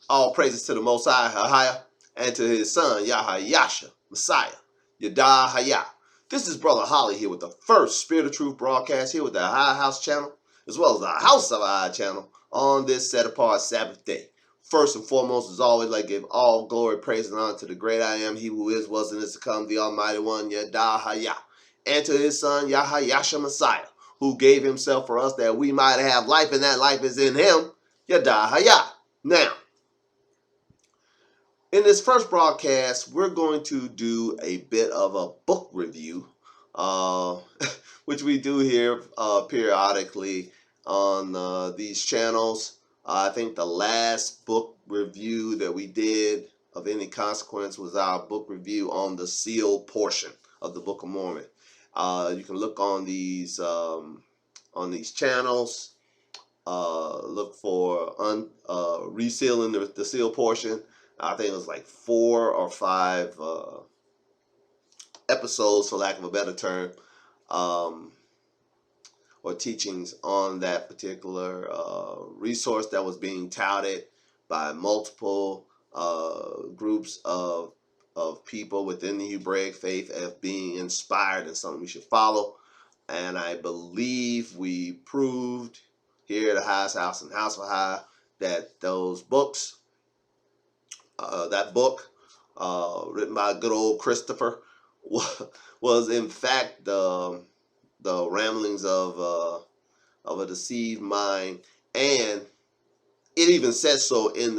All praises to the Most High, and to his son, Yahya, Messiah, Yadahaya. This is Brother Holly here with the first Spirit of Truth broadcast here with the High House channel, as well as the House of High channel on this set apart Sabbath day. First and foremost, as always, I give all glory, praise, and honor to the great I am, he who is, was, and is to come, the Almighty One, Yadahaya, and to his son, Yahya, Messiah, who gave himself for us that we might have life, and that life is in him, Yadahaya. Now, in this first broadcast, we're going to do a bit of a book review, which we do here periodically on these channels. I think the last book review that we did of any consequence was our book review on the sealed portion of the Book of Mormon. You can look on these channels. Look for resealing the seal portion. I think it was like 4 or 5 episodes, for lack of a better term, or teachings on that particular resource that was being touted by multiple groups of people within the Hebraic faith as being inspired and something we should follow. And I believe we proved here at the Highest House and House of High that those books, that book written by good old Christopher, was in fact the ramblings of a deceived mind, and it even says so in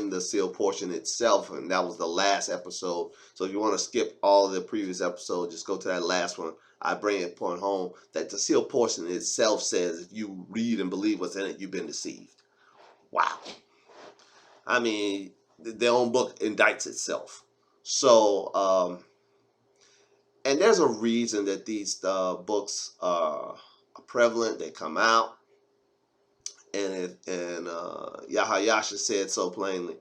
the seal portion itself, and that was the last episode. So if you want to skip all of the previous episodes, just go to that last one. I bring it point home that the seal portion itself says if you read and believe what's in it, you've been deceived. Wow. I mean, their own book indicts itself. So, and there's a reason that these books are prevalent. They come out, and Yahya said so plainly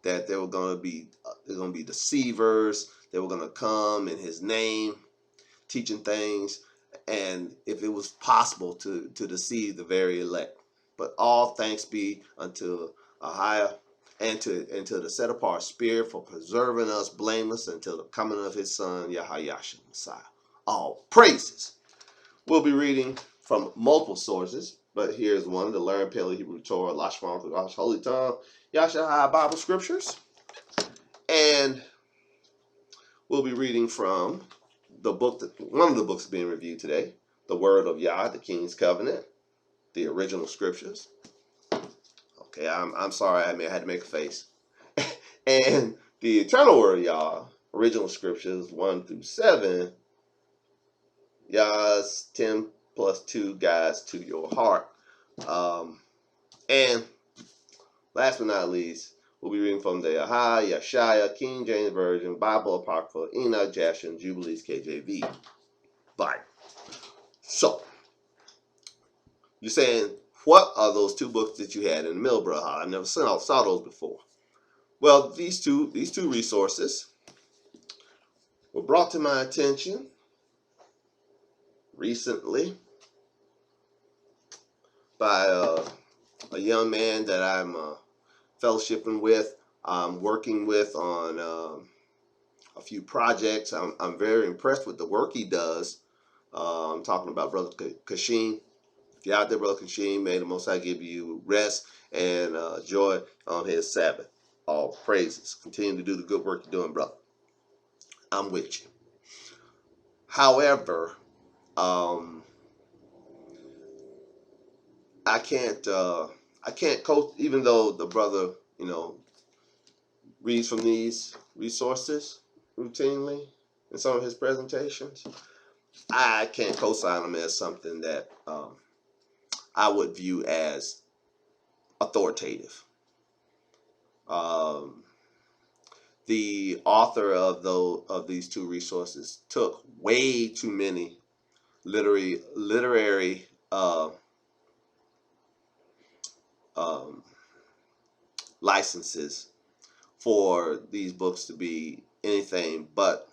that there were going to be deceivers. They were going to come in his name, teaching things, and if it was possible to deceive the very elect. But all thanks be unto Ahia and to the set apart Spirit for preserving us blameless until the coming of his son, Yahya Messiah. All praises. We'll be reading from multiple sources, but here's one: the Learned Paleo Hebrew Torah, Lashman through God's Holy Tongue, Yahshua Bible Scriptures, and we'll be reading from one of the books being reviewed today, the Word of Yah, the King's Covenant, the original Scriptures. Okay, I'm sorry, I had to make a face. And the Eternal Word of Yah, original Scriptures 1 through 7, Yah's 10 plus 2 guides to your heart. And last but not least, we'll be reading from the Yeshaya, King James Version, Bible Apocrypha, Enoch, Jasher, Jubilees, KJV. Bible. So, you're saying, what are those 2 books that you had in the middle, brother? I never saw those before. Well, these two resources were brought to my attention recently by a young man that I'm fellowshipping with. I'm working with on a few projects. I'm very impressed with the work he does. I'm talking about Brother Kashim. If you're out there, Brother Kashim, may the Most High give you rest and joy on his Sabbath. All praises. Continue to do the good work you're doing, brother. I'm with you. However, I can't coach, even though the brother, reads from these resources routinely in some of his presentations. I can't co-sign them as something that I would view as authoritative. The author of these 2 resources took way too many literary licenses for these books to be anything but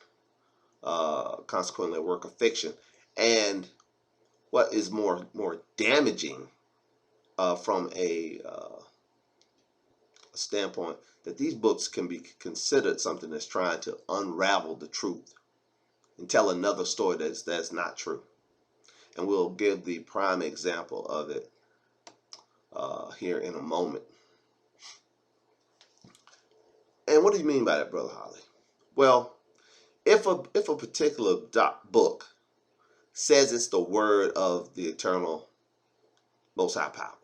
consequently a work of fiction. And what is more damaging from a standpoint that these books can be considered something that's trying to unravel the truth and tell another story that's not true. And we'll give the prime example of it here in a moment. And what do you mean by that, Brother Holly? Well, if a particular book says it's the word of the eternal Most High Power,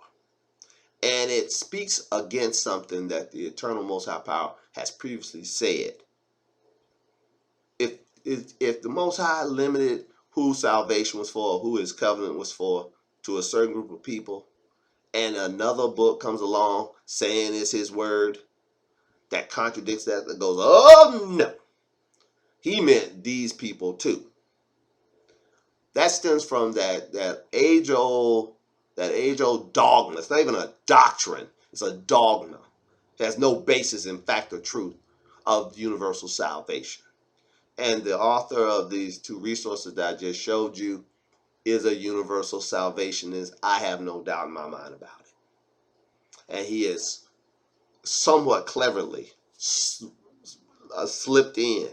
and it speaks against something that the eternal Most High Power has previously said, if the Most High limited who salvation was for, who His covenant was for, to a certain group of people, and another book comes along saying it's His word that contradicts that goes, oh no, He meant these people too. That stems from that age old dogma. It's not even a doctrine. It's a dogma. It has no basis in fact or truth of universal salvation. And the author of these two resources that I just showed you is a universal salvationist. I have no doubt in my mind about it. And he is somewhat cleverly slipped in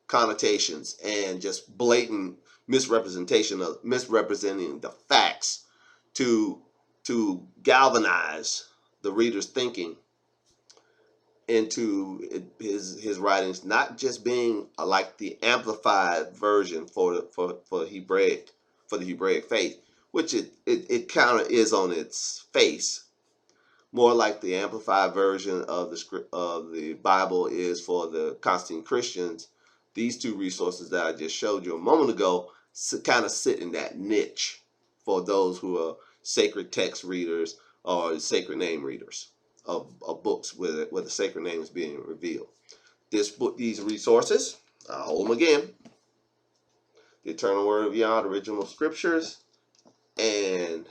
connotations and just blatant misrepresenting the facts to galvanize the reader's thinking into his writings not just being like the amplified version for the Hebraic faith, which it kind of is on its face, more like the amplified version of the Bible is for the constant Christians. These two resources that I just showed you a moment ago kind of sit in that niche for those who are sacred text readers or sacred name readers of books where the sacred name is being revealed. These resources, I'll hold them again: the Eternal Word of Yah, the Original Scriptures, and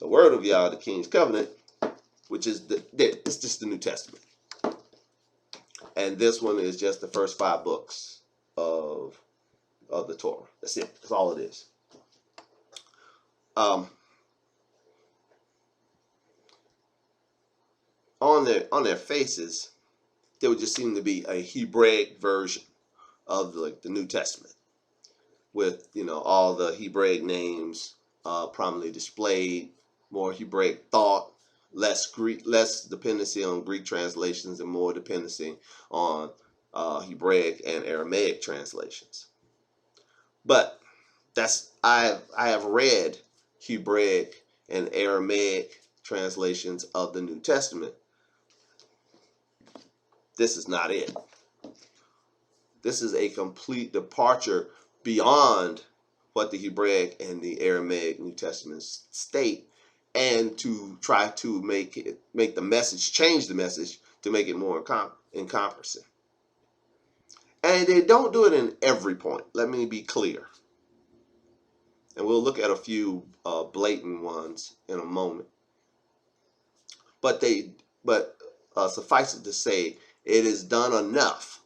the Word of Yah, the King's Covenant, which is it's just the New Testament. And this one is just the first 5 books of the Torah. That's it. That's all it is. On their faces, there would just seem to be a Hebraic version of the New Testament, with all the Hebraic names prominently displayed, more Hebraic thought, less dependency on Greek translations, and more dependency on Hebraic and Aramaic translations. But I have read Hebraic and Aramaic translations of the New Testament. This is not it. This is a complete departure beyond what the Hebraic and the Aramaic New Testaments state, and to try to make the message, change the message to make it more encompassing. And they don't do it in every point. Let me be clear. And we'll look at a few blatant ones in a moment. But suffice it to say, it is done enough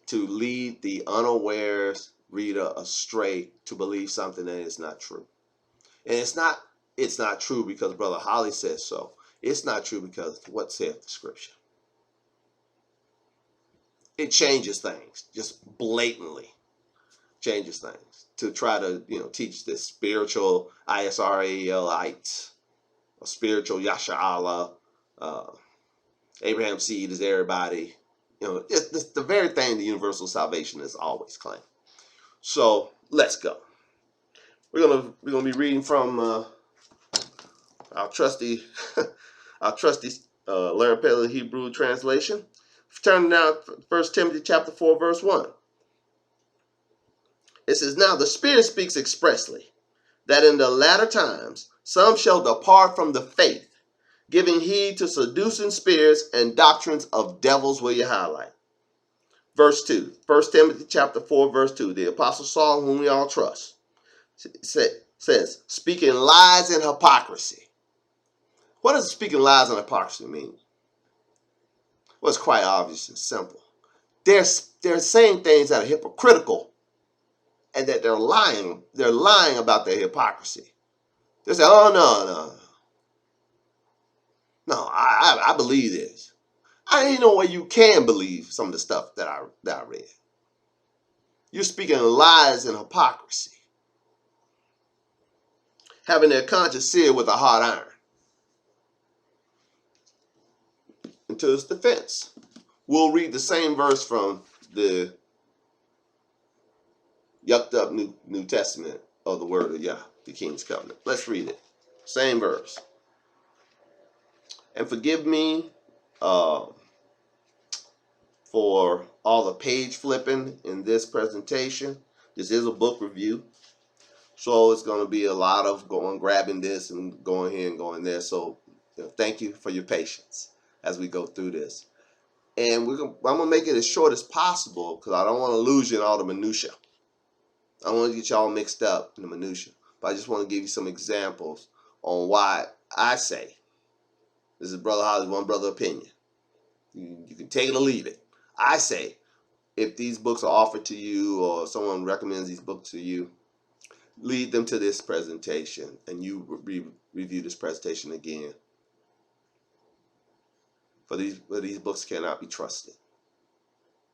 to lead the unaware reader astray to believe something that is not true. And it's not true because Brother Holly says so. It's not true because what saith the Scripture. It changes things, just blatantly changes things, to try to teach this spiritual Israelite, a spiritual Yasha'Allah, Abraham's seed is everybody. It's the very thing the universal salvation has always claimed. So let's go. We're gonna be reading from our trusty Learn Paleo Hebrew translation. Turn now to 1 Timothy chapter 4, verse 1. It says, "Now the Spirit speaks expressly, that in the latter times some shall depart from the faith, giving heed to seducing spirits and doctrines of devils." Will you highlight? Verse 2. 1 Timothy chapter 4, verse 2. The Apostle Saul, whom we all trust, says, speaking lies and hypocrisy. What does speaking lies and hypocrisy mean? Well, it's quite obvious and simple. They're saying things that are hypocritical, and that they're lying. They're lying about their hypocrisy. They say, oh, no, I believe this. I didn't know where you can believe some of the stuff that I read. You're speaking lies and hypocrisy, having their conscience seared with a hot iron. Into his defense, we'll read the same verse from the yucked up New Testament of the Word of Yah, the King's Covenant. Let's read it. Same verse. And forgive me uh, for all the page flipping in this presentation. This is a book review, so it's going to be a lot of going, grabbing this and going here and going there. So thank you for your patience as we go through this. And I'm going to make it as short as possible because I don't want to lose you in all the minutia. I don't want to get y'all mixed up in the minutia. But I just want to give you some examples on why I say, this is Brother Holly's one brother opinion. You can take it or leave it. I say, if these books are offered to you or someone recommends these books to you, lead them to this presentation and you review this presentation again. For these books cannot be trusted.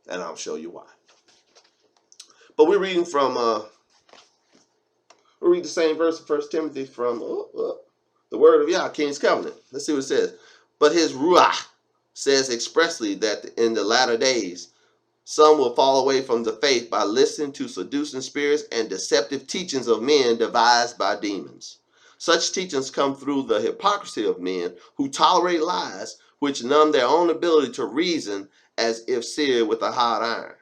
And I'll show you why. But we're reading from, we'll read the same verse of 1 Timothy from the Word of Yah, King's Covenant. Let's see what it says. But his Ruach says expressly that in the latter days, some will fall away from the faith by listening to seducing spirits and deceptive teachings of men devised by demons. Such teachings come through the hypocrisy of men who tolerate lies, which numb their own ability to reason as if seared with a hot iron.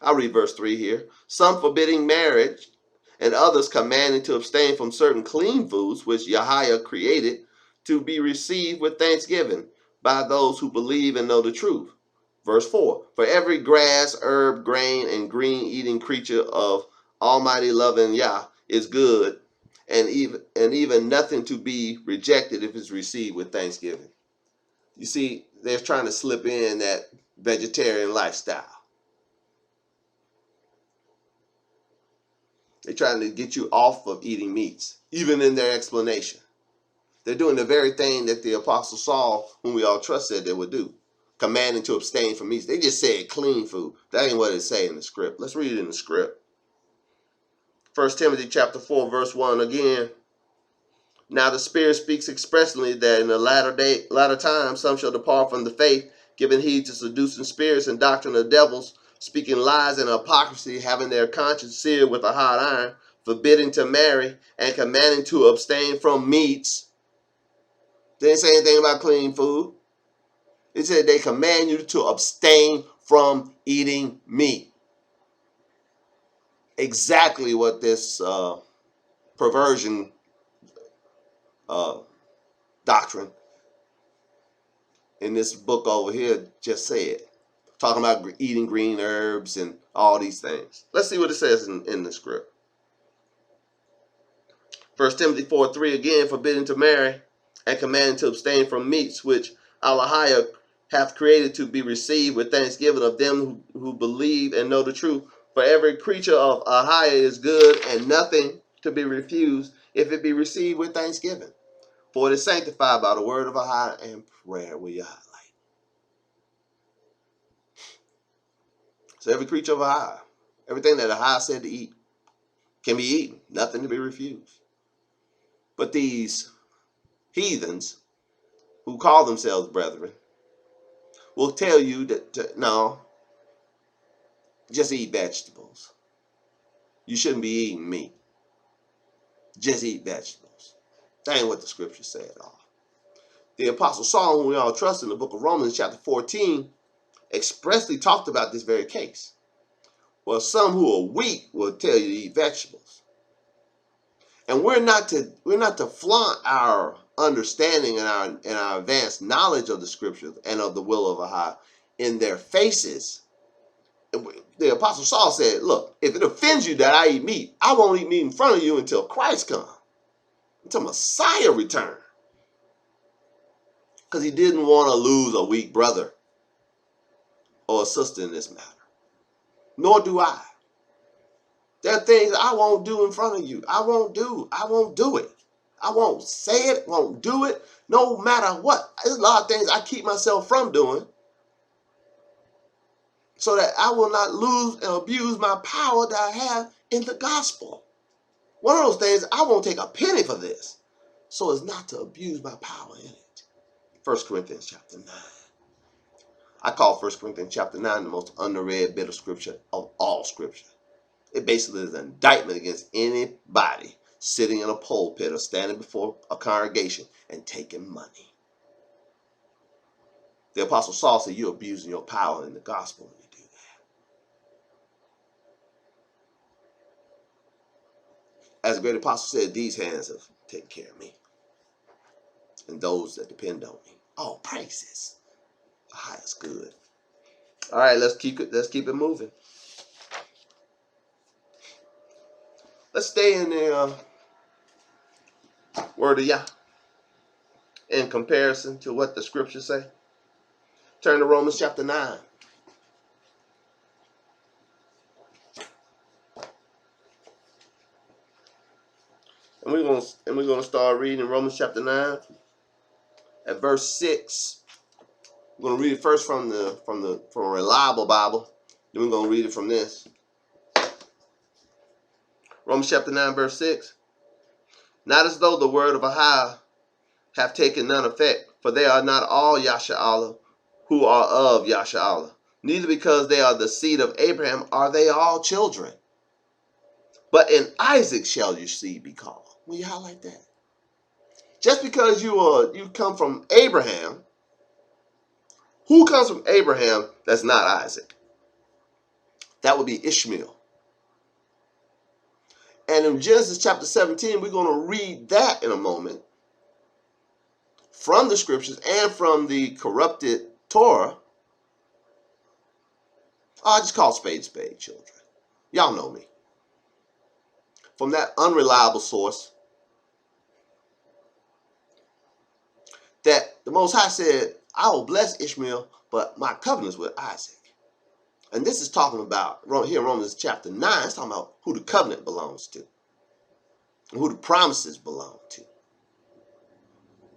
I'll read verse 3 here. Some forbidding marriage and others commanding to abstain from certain clean foods which Yahweh created to be received with thanksgiving by those who believe and know the truth. Verse 4, for every grass, herb, grain, and green-eating creature of almighty loving Yah is good, and even nothing to be rejected if it's received with thanksgiving. You see, they're trying to slip in that vegetarian lifestyle. They're trying to get you off of eating meats, even in their explanation. They're doing the very thing that the Apostle Saul, whom we all trust, said they would do, commanding to abstain from meats. They just said clean food. That ain't what it say in the script. Let's read it in the script. 1 Timothy chapter 4, verse 1 again. Now the Spirit speaks expressly that in the latter time some shall depart from the faith, giving heed to seducing spirits and doctrine of devils, speaking lies and hypocrisy, having their conscience seared with a hot iron, forbidding to marry, and commanding to abstain from meats. They didn't say anything about clean food. It said they command you to abstain from eating meat. Exactly what this perversion doctrine in this book over here just said. Talking about eating green herbs and all these things. Let's see what it says in the script. 1 Timothy 4:3 again, forbidding to marry and commanding to abstain from meats which Allah hath created to be received with thanksgiving of them who believe and know the truth. For every creature of Ahia is good and nothing to be refused if it be received with thanksgiving. For it is sanctified by the word of Ahia and prayer with Yah. So every creature of Ahia, everything that Ahia said to eat, can be eaten, nothing to be refused. But these heathens who call themselves brethren will tell you that no, just eat vegetables. You shouldn't be eating meat. Just eat vegetables. That ain't what the scriptures say at all. The Apostle Saul, whom we all trust in the book of Romans chapter 14, expressly talked about this very case. Well, some who are weak will tell you to eat vegetables. And we're not to flaunt our understanding and our advanced knowledge of the scriptures and of the will of Ahai in their faces. The Apostle Saul said, look, if it offends you that I eat meat, I won't eat meat in front of you until Christ comes, until Messiah returns. Because he didn't want to lose a weak brother or a sister in this matter. Nor do I. There are things I won't do in front of you. I won't do it. I won't say it, won't do it, no matter what. There's a lot of things I keep myself from doing so that I will not lose and abuse my power that I have in the gospel. One of those things, I won't take a penny for this, so as not to abuse my power in it. 1 Corinthians chapter 9. I call 1 Corinthians chapter 9 the most underread bit of scripture of all scripture. It basically is an indictment against anybody sitting in a pulpit or standing before a congregation and taking money. The Apostle Saul said, you're abusing your power in the gospel when you do that. As the great apostle said, these hands have taken care of me and those that depend on me. All praises. The highest good. All right, let's keep it moving. Let's stay in the word of Yah in comparison to what the scriptures say. Turn to Romans chapter 9. And we're gonna start reading Romans chapter 9 at verse 6. We're gonna read it first from a reliable Bible. Then we're gonna read it from this. Romans chapter 9, verse 6. Not as though the word of Ahai have taken none effect, for they are not all Yasha'Allah who are of Yasha'Allah. Neither because they are the seed of Abraham are they all children. But in Isaac shall your seed be called. Will you highlight that? Just because you come from Abraham, who comes from Abraham that's not Isaac? That would be Ishmael. And in Genesis chapter 17, we're going to read that in a moment from the scriptures and from the corrupted Torah. I just call spade, children. Y'all know me. From that unreliable source, that the Most High said, I will bless Ishmael, but my covenant is with Isaac. And this is talking about, here in Romans chapter 9, it's talking about who the covenant belongs to, and who the promises belong to.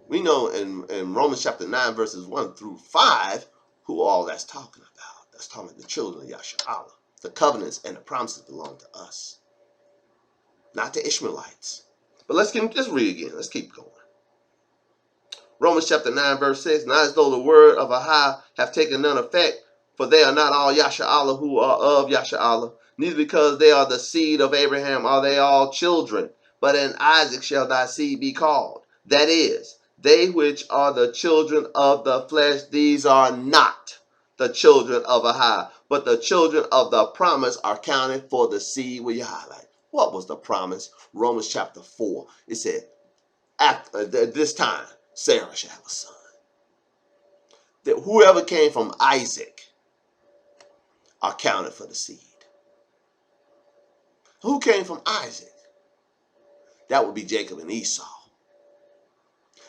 We know in Romans chapter 9, verses 1 through 5, who all that's talking about. That's talking about the children of Yasha'Allah. The covenants and the promises belong to us, not the Ishmaelites. But let's read again. Let's keep going. Romans chapter 9, verse 6, not as though the word of Ahai have taken none effect, for they are not all Yasha'Allah who are of Yasha'Allah, neither because they are the seed of Abraham are they all children, but in Isaac shall thy seed be called. That is, they which are the children of the flesh, these are not the children of Ahai, but the children of the promise are counted for the seed. Will you highlight? What was the promise? Romans chapter 4. It said, at this time, Sarah shall have a son. That whoever came from Isaac are counted for the seed. Who came from Isaac? That would be Jacob and Esau.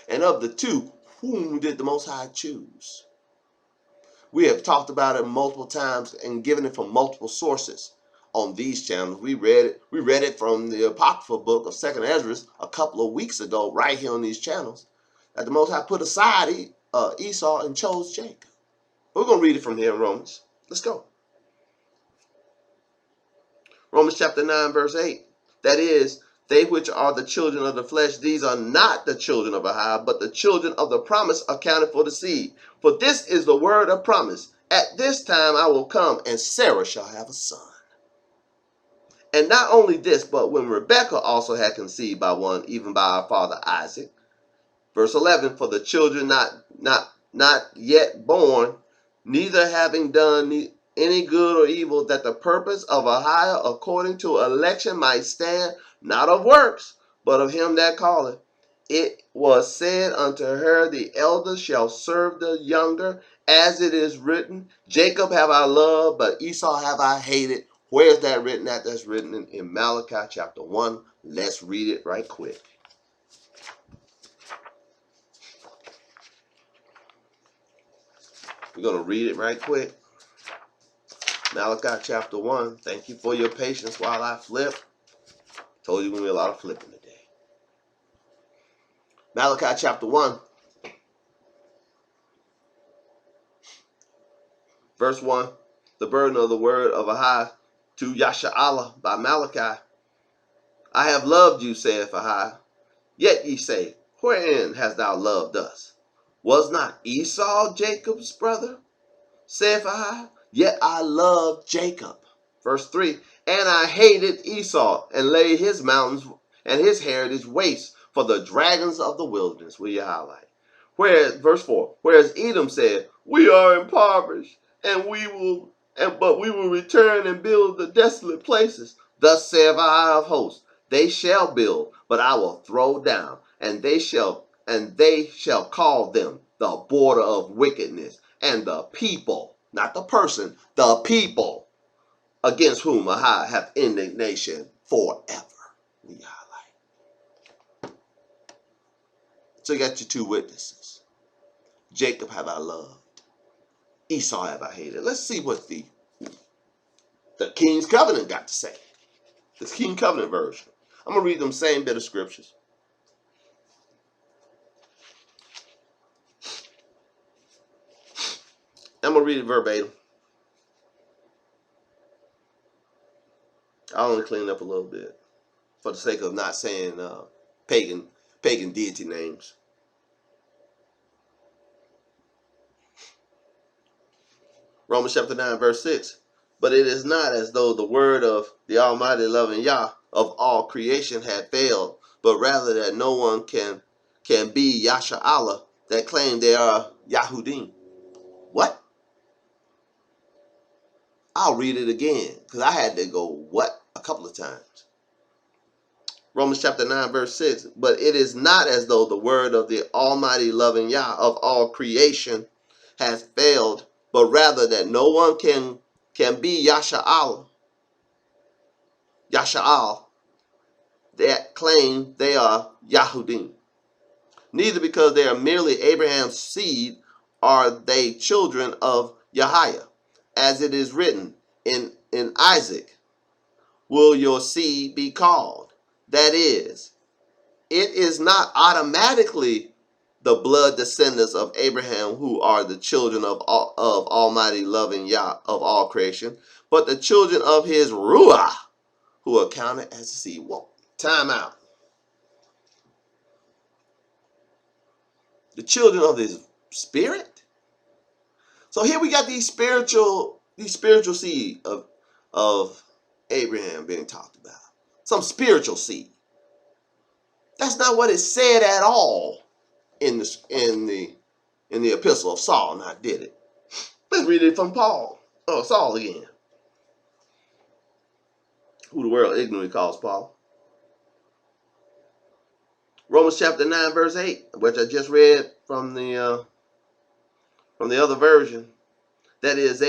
And of the two, whom did the Most High choose? We have talked about it multiple times and given it from multiple sources on these channels. We read it from the Apocryphal book of 2nd Ezra a couple of weeks ago, right here on these channels, that the Most High put aside Esau and chose Jacob. We're going to read it from here in Romans. Let's go. Romans chapter 9, verse 8. That is, they which are the children of the flesh, these are not the children of Ahai, but the children of the promise accounted for the seed. For this is the word of promise. At this time I will come, and Sarah shall have a son. And not only this, but when Rebekah also had conceived by one, even by our father Isaac. Verse 11, for the children not yet born, neither having done any good or evil, that the purpose of Ahai according to election might stand, not of works, but of him that calleth. It was said unto her, the elder shall serve the younger, as it is written, Jacob have I loved, but Esau have I hated. Where's that written at? That's written in Malachi chapter 1. Let's read it right quick. We're going to read it right quick. Malachi chapter 1. Thank you for your patience while I flip. Told you going to be a lot of flipping today. Malachi chapter 1, verse 1. The burden of the word of Ahai to Yasha'Allah by Malachi. I have loved you, saith Ahai. Yet ye say, wherein hast thou loved us? Was not Esau Jacob's brother? Saith Ahai. Yet I loved Jacob. Verse 3. And I hated Esau, and laid his mountains and his heritage waste for the dragons of the wilderness. Will you highlight? Whereas, verse 4. Whereas Edom said, we are impoverished, but we will return and build the desolate places. Thus saith Ahai of hosts, they shall build, but I will throw down, and they shall call them the border of wickedness, and the people, not the person, the people against whom Ahai hath indignation forever. We highlight. So you got your two witnesses. Jacob have I loved, Esau have I hated. Let's see what the King's Covenant got to say. The King's Covenant version. I'm going to read them same bit of scriptures. I'm going to read it verbatim. I'll only clean up a little bit for the sake of not saying pagan deity names. Romans chapter 9, verse 6. But it is not as though the word of the Almighty loving Yah of all creation had failed, but rather that no one can be Yasha'Allah that claim they are Yahudim. What? I'll read it again, because I had to go, what? A couple of times. Romans chapter 9, verse 6. But it is not as though the word of the Almighty loving Yah of all creation has failed, but rather that no one can be Yasha'Al that claim they are Yahudim. Neither because they are merely Abraham's seed are they children of Yahiah, as it is written in Isaac will your seed be called. That is, it is not automatically the blood descendants of Abraham who are the children of Almighty loving Yah of all creation, but the children of his Ruah who are counted as the seed. Well, time out. The children of his spirit. So here we got these spiritual seed of Abraham being talked about. Some spiritual seed. That's not what it said at all in the epistle of Saul. Now did it? Let's read it from Saul again. Who the world ignorantly calls Paul. Romans chapter 9, verse 8, which I just read from the other version. That is,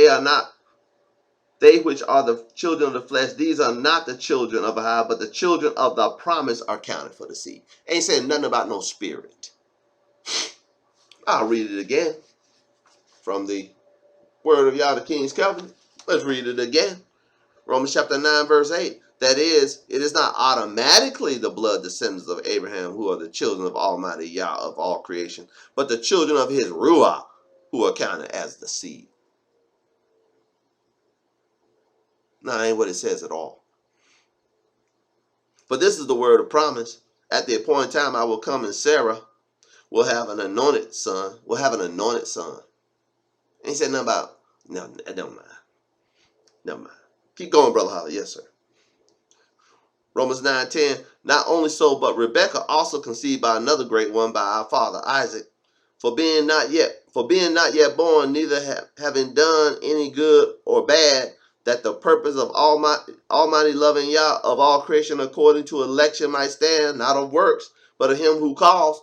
they which are the children of the flesh, these are not the children of Ahai, but the children of the promise are counted for the seed. Ain't saying nothing about no spirit. I'll read it again from the word of Yah, the King's Covenant. Let's read it again. Romans chapter 9, verse 8. That is, it is not automatically the blood descendants of Abraham who are the children of Almighty Yah of all creation, but the children of his Ruah who are counted as the seed. No, that ain't what it says at all. But this is the word of promise. At the appointed time I will come, and Sarah will have an anointed son. And he said nothing about, no, never mind. Keep going, Brother Holly. Yes, sir. Romans 9:10. Not only so, but Rebekah also conceived by another great one, by our father Isaac. For being not yet born, neither having done any good or bad, that the purpose of Almighty loving Yah of all creation according to election might stand, not of works, but of him who calls.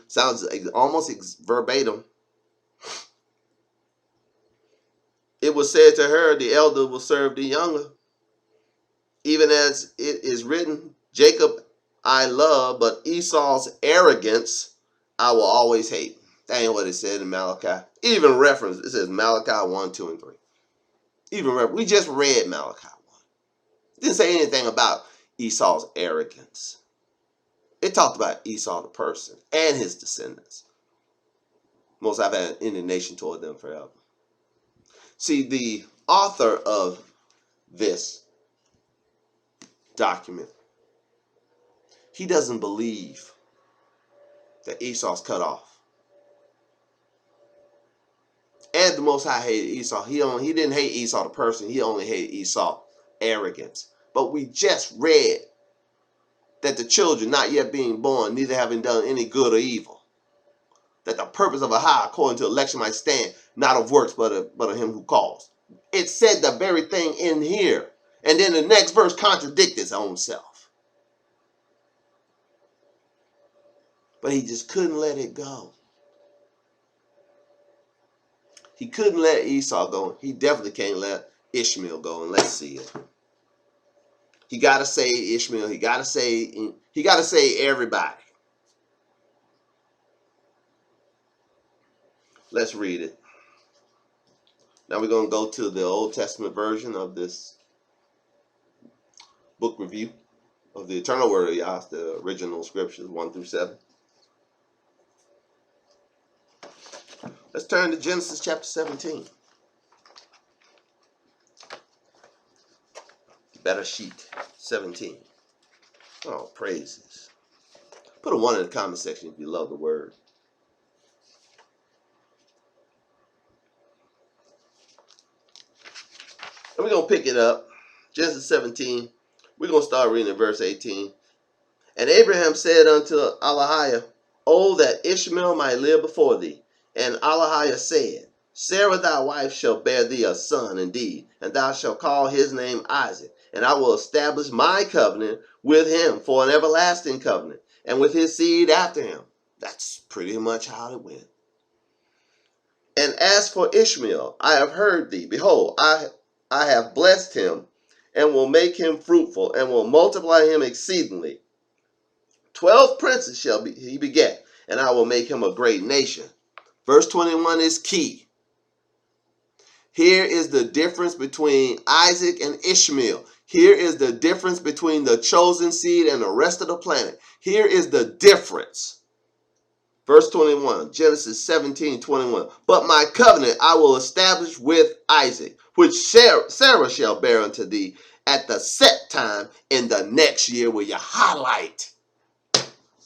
Sounds almost verbatim. It was said to her, the elder will serve the younger. Even as it is written, Jacob I love, but Esau's arrogance I will always hate. That ain't what it said in Malachi. Even reference, it says Malachi 1, 2, and 3. We just read Malachi 1. It didn't say anything about Esau's arrogance. It talked about Esau the person and his descendants. Most I've had indignation toward them forever. See, the author of this document, he doesn't believe that Esau's cut off. And the Most High hated Esau. He didn't hate Esau the person. He only hated Esau arrogance. But we just read that the children not yet being born, neither having done any good or evil, that the purpose of a high according to election might stand, not of works, but of him who calls. It said the very thing in here. And then the next verse contradicts its own self. But he just couldn't let it go. He couldn't let Esau go. He definitely can't let Ishmael go. And let's see it. He got to say Ishmael. He got to say everybody. Let's read it. Now we're going to go to the Old Testament version of this book review of the Eternal Word of Yah, the original scriptures 1 through 7. Let's turn to Genesis chapter 17. Better sheet 17. Oh, praises. Put a 1 in the comment section if you love the word. And we're going to pick it up. Genesis 17. We're going to start reading in verse 18. And Abraham said unto Alahiah, Oh, that Ishmael might live before thee. And Alahiah said, Sarah thy wife shall bear thee a son indeed, and thou shalt call his name Isaac. And I will establish my covenant with him for an everlasting covenant, and with his seed after him. That's pretty much how it went. And as for Ishmael, I have heard thee. Behold, I have blessed him, and will make him fruitful, and will multiply him exceedingly. 12 princes he beget, and I will make him a great nation. Verse 21 is key. Here is the difference between Isaac and Ishmael. Here is the difference between the chosen seed and the rest of the planet. Here is the difference. Verse 21, Genesis 17:21. But my covenant I will establish with Isaac, which Sarah shall bear unto thee at the set time in the next year. Will you highlight?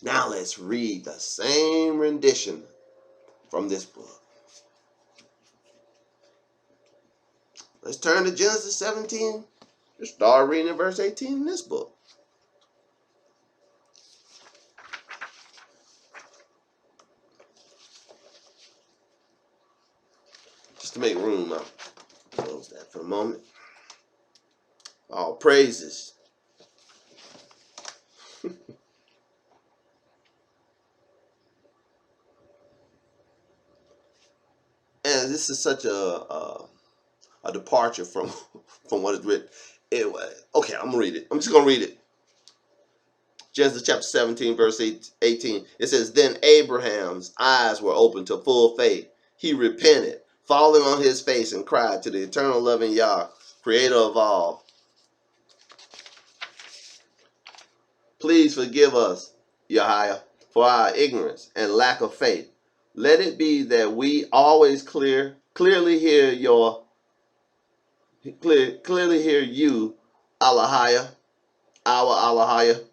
Now let's read the same rendition from this book. Let's turn to Genesis 17. Just start reading in verse 18 in this book. Just to make room, I'll close that for a moment. All praises. And this is such a departure from what is written. Okay, I'm going to read it. I'm just going to read it. Genesis chapter 17, verse 18. It says, Then Abraham's eyes were opened to full faith. He repented, falling on his face, and cried to the eternal loving Yah, creator of all. Please forgive us, Yahiah, for our ignorance and lack of faith. Let it be that we always clearly hear you, Alahiah, our Alahiah,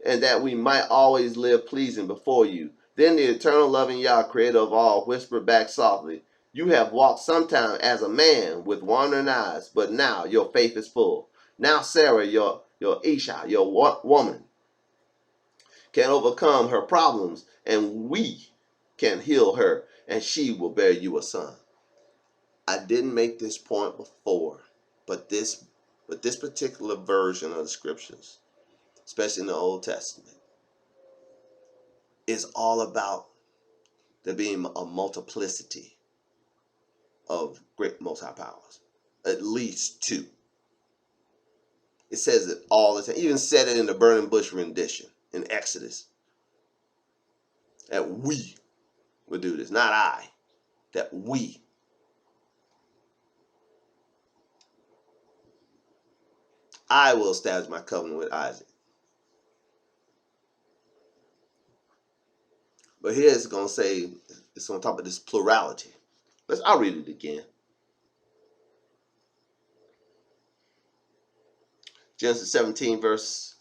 and that we might always live pleasing before you. Then the eternal loving Yah, creator of all, whispered back softly, You have walked sometime as a man with wandering eyes, but now your faith is full. Now Sarah, your Isha, your woman, can overcome her problems, and we can heal her, and she will bear you a son. I didn't make this point before, but this particular version of the scriptures, especially in the Old Testament, is all about there being a multiplicity of great Most High powers, at least two. It says it all the time. Even said it in the burning bush rendition in Exodus, that we will do this, not I, that we. I will establish my covenant with Isaac. But here it's going to say, it's on top of this plurality. I'll read it again. Genesis 17 verse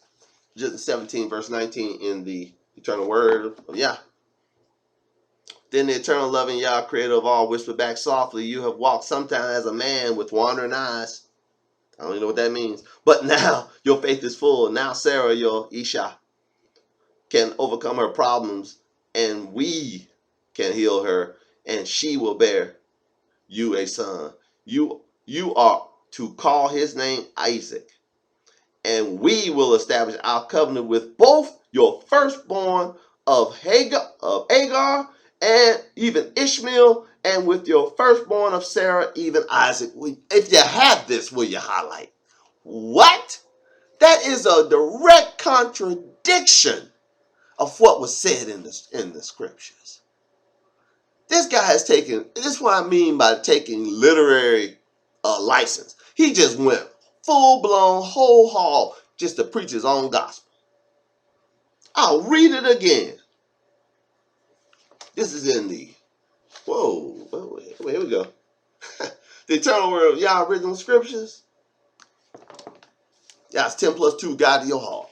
19 in the eternal word of Yah. Then the eternal loving Yah, creator of all, whispered back softly, you have walked sometime as a man with wandering eyes. I don't even know what that means. But now your faith is full. Now Sarah, your Isha, can overcome her problems, and we can heal her, and she will bear you a son. You are to call his name Isaac, and we will establish our covenant with both your firstborn of Agar, and even Ishmael, and with your firstborn of Sarah, even Isaac. If you have this, will you highlight? What? That is a direct contradiction of what was said in the scriptures. This guy has taken, this is what I mean by taking literary license. He just went full-blown, whole hog, just to preach his own gospel. I'll read it again. This is in the, here we go. The eternal word of Yah original scriptures. Yah's 10 plus 2 guide to your heart,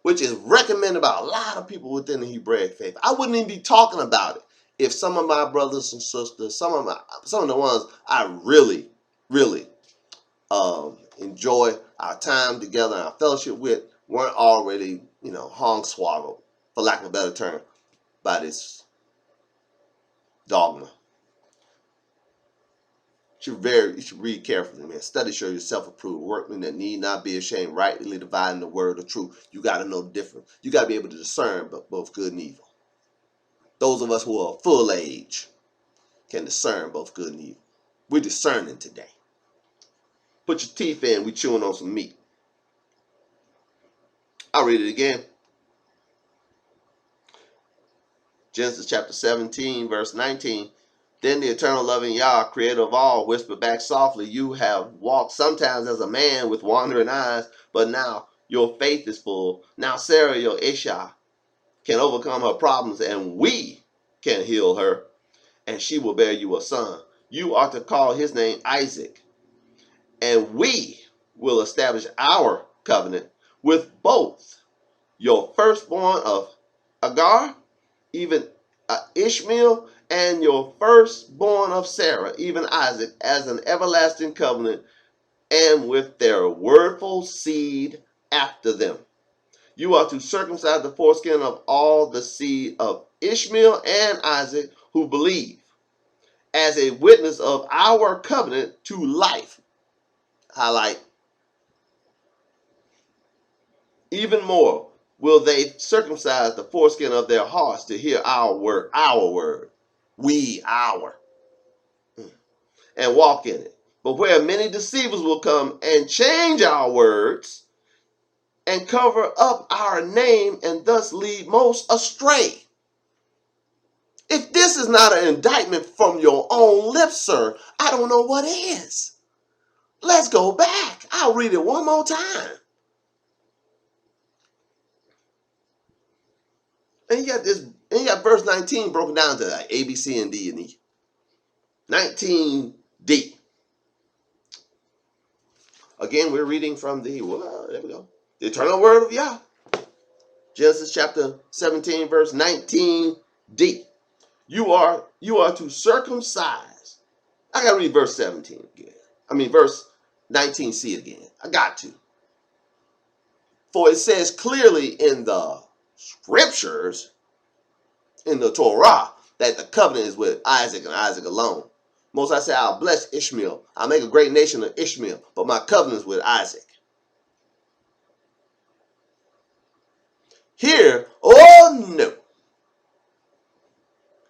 which is recommended by a lot of people within the Hebraic faith. I wouldn't even be talking about it if some of my brothers and sisters, some of the ones I really, really enjoy our time together and our fellowship with, weren't already, hung swallowed, for lack of a better term, by this dogma. You should read carefully, man. Study, show yourself approved, workman that need not be ashamed, rightly dividing the word of truth. You got to know the difference. You got to be able to discern both good and evil. Those of us who are full age can discern both good and evil. We're discerning today. Put your teeth in, we chewing on some meat. I'll read it again. Genesis chapter 17, verse 19. Then the eternal loving Yah, creator of all, whispered back softly, you have walked sometimes as a man with wandering eyes, but now your faith is full. Now Sarah, your Isha, can overcome her problems, and we can heal her, and she will bear you a son. You are to call his name Isaac, and we will establish our covenant with both your firstborn of Agar, even Ishmael, and your firstborn of Sarah, even Isaac, as an everlasting covenant, and with their wordful seed after them. You are to circumcise the foreskin of all the seed of Ishmael and Isaac who believe, as a witness of our covenant to life. Highlight. Even more will they circumcise the foreskin of their hearts to hear our word, and walk in it. But where many deceivers will come and change our words and cover up our name and thus lead most astray. If this is not an indictment from your own lips, sir, I don't know what is. Let's go back. I'll read it one more time. And you got verse 19 broken down to like A, B, C, and D and E. 19D. Again, we're reading from there we go. The eternal word of Yah. Genesis chapter 17, verse 19D. You are to circumcise. I gotta read verse 17 again. Verse 19C again. I got to. For it says clearly in the scriptures, in the Torah, that the covenant is with Isaac and Isaac alone. Most I say, I'll bless Ishmael. I'll make a great nation of Ishmael, but my covenant is with Isaac. Here, oh no.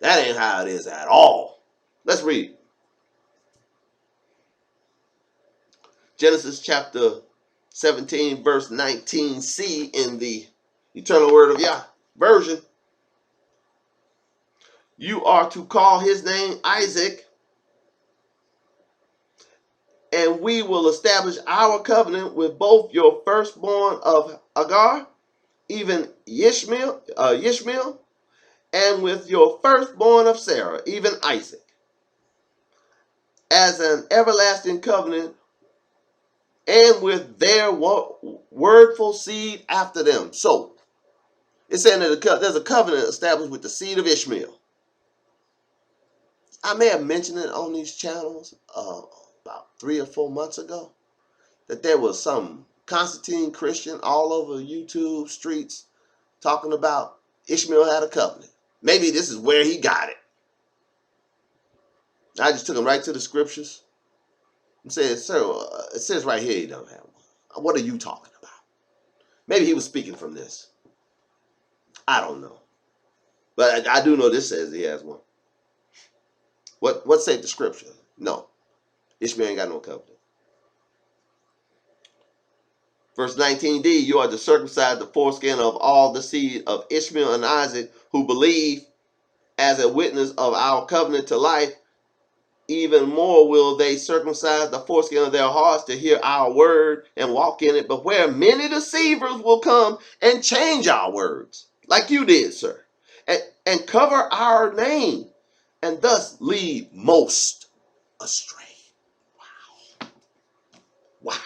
That ain't how it is at all. Let's read. Genesis chapter 17, verse 19c in the eternal word of Yah version. You are to call his name Isaac, and we will establish our covenant with both your firstborn of Agar, even Yishmael, and with your firstborn of Sarah, even Isaac, as an everlasting covenant, and with their wordful seed after them. So, it's saying that there's a covenant established with the seed of Ishmael. I may have mentioned it on these channels about 3 or 4 months ago, that there was some Constantine Christian all over YouTube streets talking about Ishmael had a covenant. Maybe this is where he got it. I just took him right to the scriptures and said, sir, it says right here he don't have one. What are you talking about? Maybe he was speaking from this. I don't know. But I do know this says he has one. What say the scripture? No. Ishmael ain't got no covenant. Verse 19d, you are to circumcise the foreskin of all the seed of Ishmael and Isaac who believe as a witness of our covenant to life. Even more will they circumcise the foreskin of their hearts to hear our word and walk in it. But where many deceivers will come and change our words, like you did, sir, and cover our name, and thus lead most astray. Wow. Wow.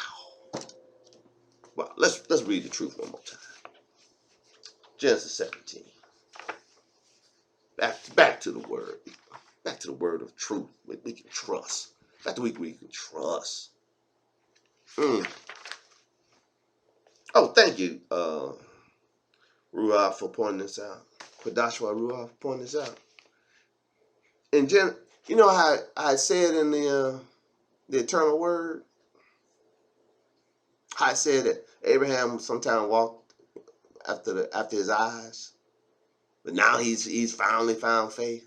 Well, let's read the truth one more time. Genesis 17. Back to the word. Back to the word of truth. We can trust. Back to the week we can trust. Oh, thank you, Ruah, for pointing this out. Quadashwa Ruah for pointing this out. And you know how I said in the eternal word, I said that Abraham sometime walked after his eyes, but now he's finally found faith.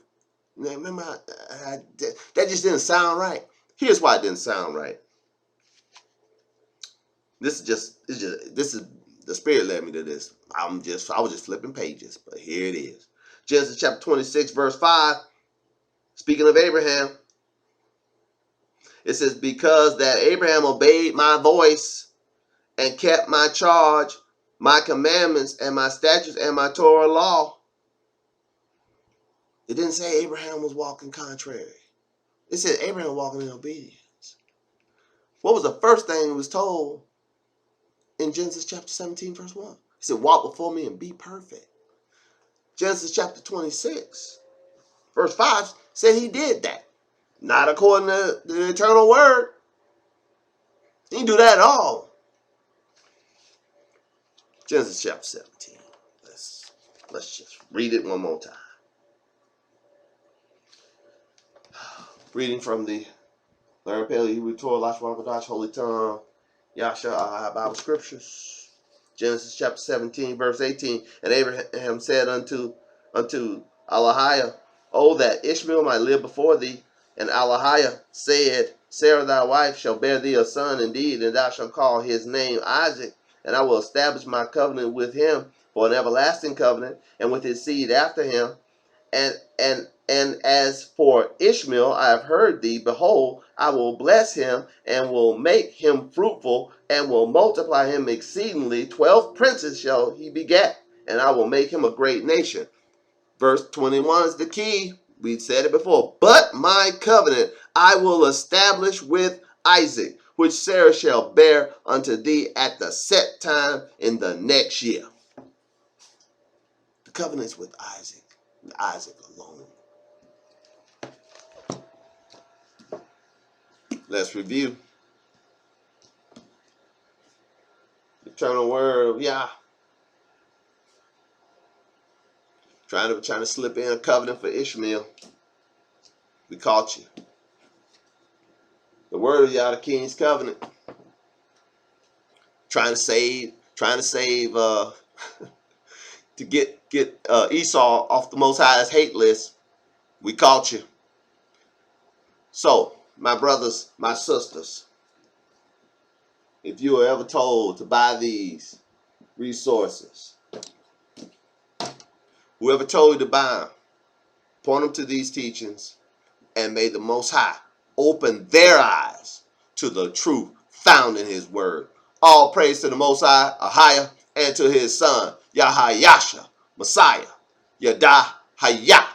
You know, remember that just didn't sound right. Here's why it didn't sound right. This is the Spirit led me to this. I was just flipping pages, but here it is. Genesis chapter 26, verse 5. Speaking of Abraham, it says, because that Abraham obeyed my voice and kept my charge, my commandments, and my statutes, and my Torah law. It didn't say Abraham was walking contrary. It said Abraham walking in obedience. What was the first thing that was told in Genesis chapter 17, verse 1? He said, walk before me and be perfect. Genesis chapter 26, verse 5 said he did that. Not according to the eternal word. He didn't do that at all. Genesis chapter 17. Let's just read it one more time. Reading from the Learn Paley Hebrew Torah, Lashon Kodash, Holy Tongue, Yasha Bible Scriptures. Genesis chapter 17, verse 18. And Abraham said unto Alahiah, oh, that Ishmael might live before thee. And Alahiah said, Sarah thy wife shall bear thee a son indeed, and thou shalt call his name Isaac. And I will establish my covenant with him for an everlasting covenant, and with his seed after him. And as for Ishmael, I have heard thee. Behold, I will bless him, and will make him fruitful, and will multiply him exceedingly. 12 princes shall he beget, and I will make him a great nation. Verse 21 is the key. We said it before. But my covenant I will establish with Isaac, which Sarah shall bear unto thee at the set time in the next year. The covenant's with Isaac, and Isaac alone. Let's review. Eternal word of Yah. Trying to slip in a covenant for Ishmael. We caught you. The word of Yah, the King's covenant. Trying to save to get Esau off the Most High's hate list. We caught you. So, my brothers, my sisters, if you were ever told to buy these resources, whoever told you to buy them, point them to these teachings, and may the Most High open their eyes to the truth found in his word. All praise to the Most High, Ahiah, and to his son, Yahayasha, Messiah, Yadah, Hayah.